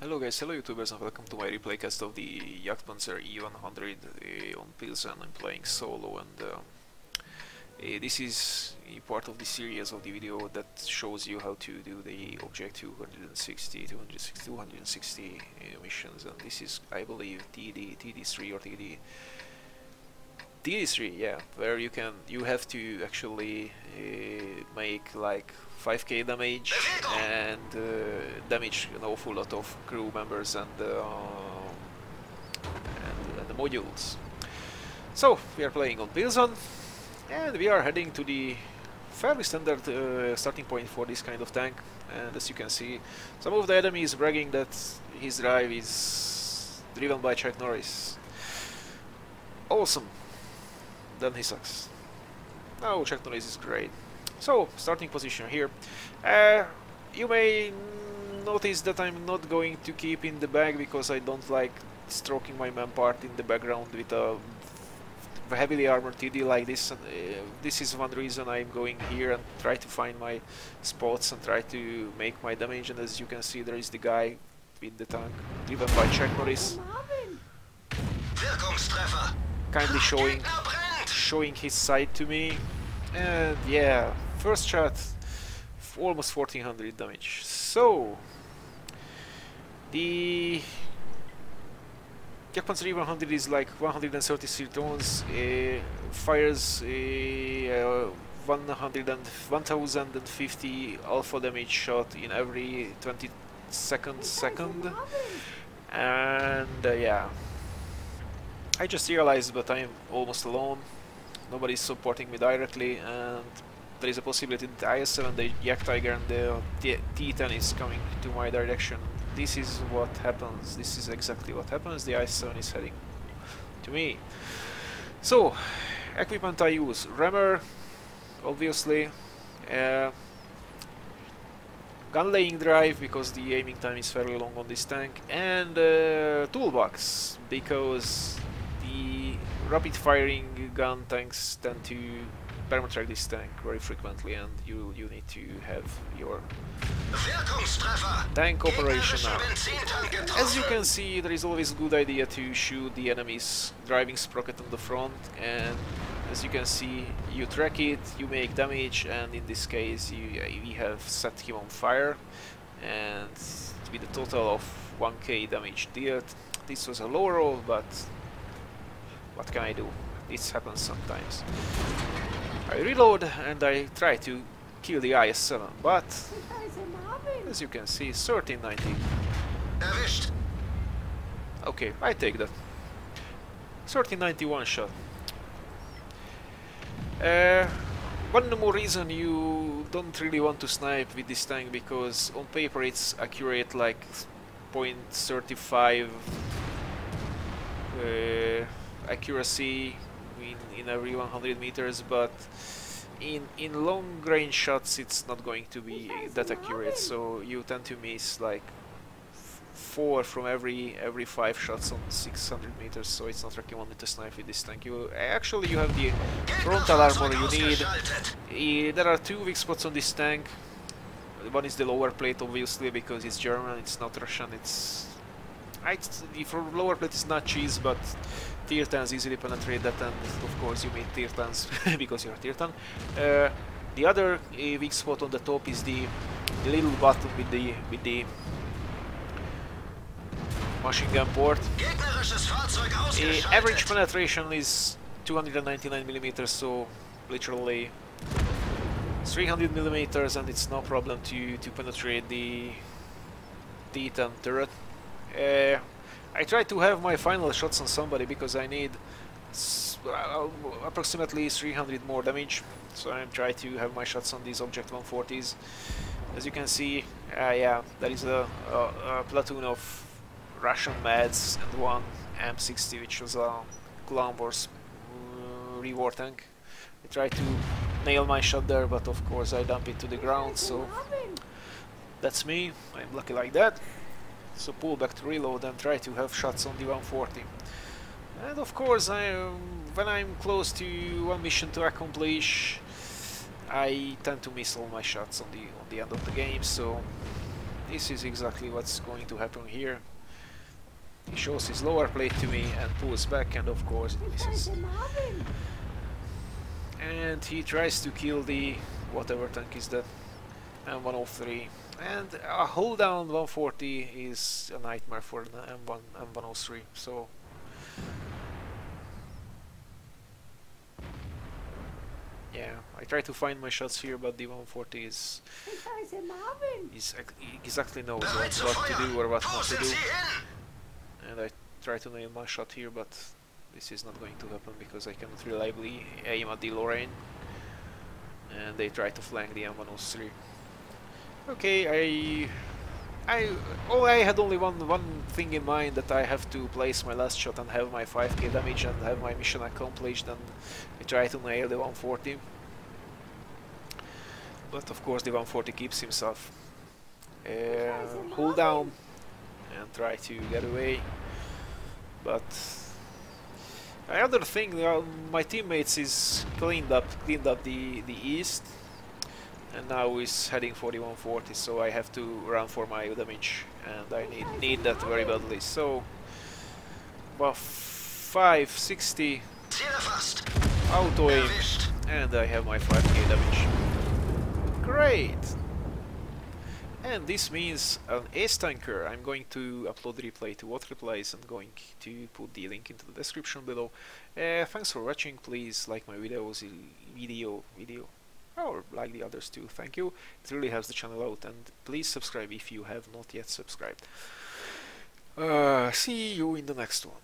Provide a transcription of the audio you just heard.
Hello guys, hello YouTubers, and welcome to my replaycast of the JPZ-E100 on Pilsen. I'm playing solo, and this is a part of the series of the video that shows you how to do the Object 260 missions, and this is, I believe, TD3 or TD3, yeah, where you have to actually make like 5k damage and damage an awful lot of crew members and the modules. So we are playing on Pilsen, and we are heading to the fairly standard starting point for this kind of tank. And as you can see, some of the enemies bragging that his drive is driven by Chuck Norris. Awesome. Then he sucks. No, Chuck Norris is great. So, starting position here. You may notice that I'm not going to keep in the back because I don't like stroking my man part in the background with a heavily armored TD like this. And, this is one reason I'm going here and try to find my spots and try to make my damage. And as you can see, there is the guy with the tank driven by Chuck Norris, kindly showing his side to me. And yeah, first shot, almost 1400 damage. So the JPZ-E100 is like 133 tons, fires 1050 alpha damage shot in every 22nd second. And yeah, I just realized that I'm almost alone. Nobody's supporting me directly, and there is a possibility that the IS-7, the Yak Tiger, and the T-10 is coming to my direction. This is what happens. This is exactly what happens. The IS-7 is heading to me. So, equipment I use: rammer, obviously, gun laying drive because the aiming time is fairly long on this tank, and toolbox because the rapid firing gun tanks tend to permatrack this tank very frequently, and you need to have your tank operational. As you can see, there is always a good idea to shoot the enemy's driving sprocket on the front, and as you can see, you track it, you make damage, and in this case we have set him on fire, and with a total of 1k damage dealt. This was a low roll, but what can I do? This happens sometimes. I reload and I try to kill the IS-7, but as you can see, 1390. Okay, I take that. 1391 shot. One more reason you don't really want to snipe with this tank, because on paper it's accurate like 0.35 accuracy in every 100 meters, but in long range shots it's not going to be that accurate, so you tend to miss like 4 from every 5 shots on 600 meters, so it's not recommended to snipe with this tank. You have the frontal armor you need. There are 2 weak spots on this tank. One is the lower plate, obviously, because it's German, it's not Russian. For lower plate it's not cheese, but tier 10s easily penetrate that, and of course you meet tier 10s because you're tier 10. The other weak spot on the top is the little button with the machine gun port. Average penetration is 299 millimeters, so literally 300 millimeters, and it's no problem to penetrate the T-10 turret. I try to have my final shots on somebody because I need approximately 300 more damage, so I try to have my shots on these Object 140s. As you can see, yeah, there is a platoon of Russian Mads and one M60, which was a Glambor's reward tank. I try to nail my shot there, but of course I dump it to the ground, so that's me. I'm lucky like that. So pull back to reload and try to have shots on the 140. And of course, when I'm close to one mission to accomplish, I tend to miss all my shots on the end of the game. So this is exactly what's going to happen here. He shows his lower plate to me and pulls back, and of course it misses. And he tries to kill the whatever tank is that, M103. And a hold down 140 is a nightmare for the M103. So yeah, I try to find my shots here, but the 140 is exactly knows what to do or what not to do. And I try to nail my shot here, but this is not going to happen because I cannot reliably aim at the Lorraine. And they try to flank the M103. Okay, I had only one thing in mind, that I have to place my last shot and have my 5k damage and have my mission accomplished, and I try to nail the 140. But of course the 140 keeps himself. Hold down and try to get away. But another thing, my teammates is cleaned up the east, and now is heading for the 140, so I have to run for my damage, and I need that very badly. So, buff 560, auto aim, and I have my 5k damage. Great! And this means an ace tanker. I'm going to upload the replay to what replays. I'm going to put the link into the description below. Thanks for watching. Please like my videos, or like the others too. Thank you. It really helps the channel out, and please subscribe if you have not yet subscribed. See you in the next one.